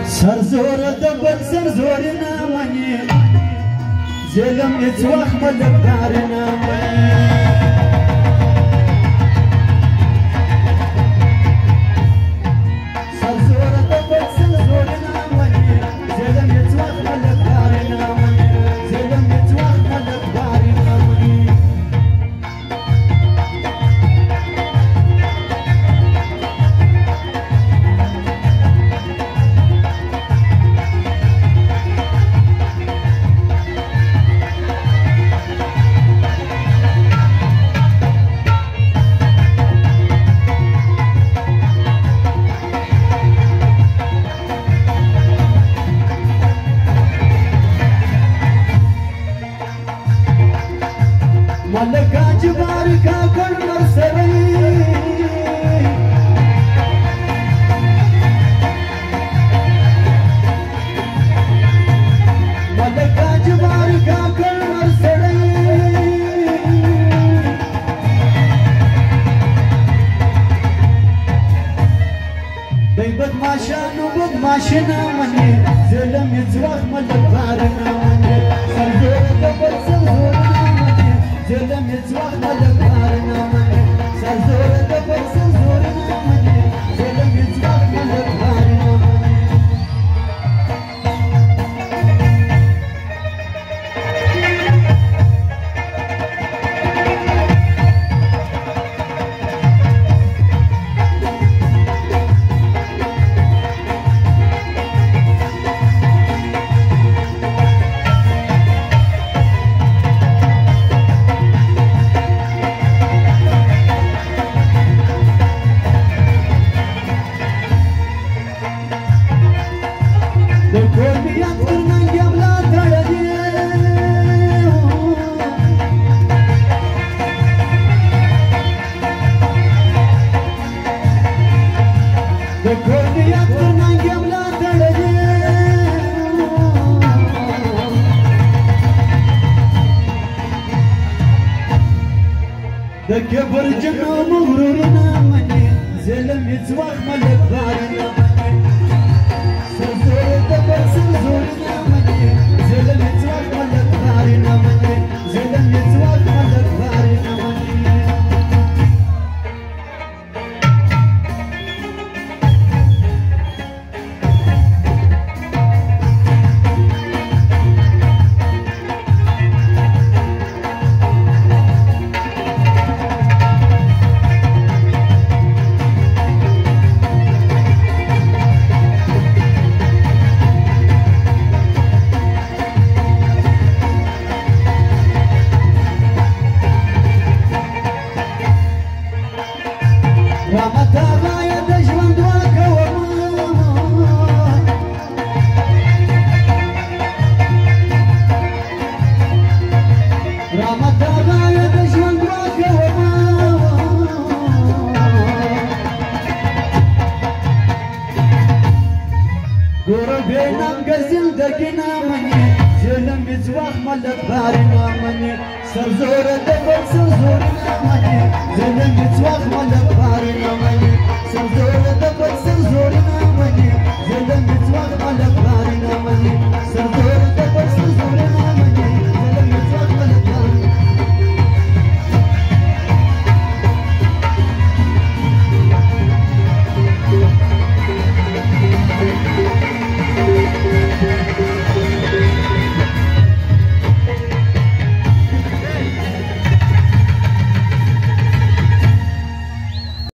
سرزور دبل سرزور نامني زلم يتوخ مدبار نامني سرزور دبل سرزور نامني زلم يتوخ مدبار نامني زلم يتوخ مدبار نامني मलका जबार का कलमर सरी मलका जबार का कलमर सरी दई बदमाशानु बदमाशना मने ज़लम यज़वाख मलबारना मने सरज़ोर दबर सरज़ोर زلم يتوخ ملبار نامني سرزور دبر سرزور نامني زلم يتوخ ملبار نامني دكبر جنو مغرور نامني زلم يتوخ ملبار نامني سرزور دبر سرزور نامني زلم يتوخ ملبار نامني زلم يتوخ ملبار نامني زلم يتوخ ملبار نامني سرزور دبر سرزور نامني زلم يتوخ ملبار نامني سرزور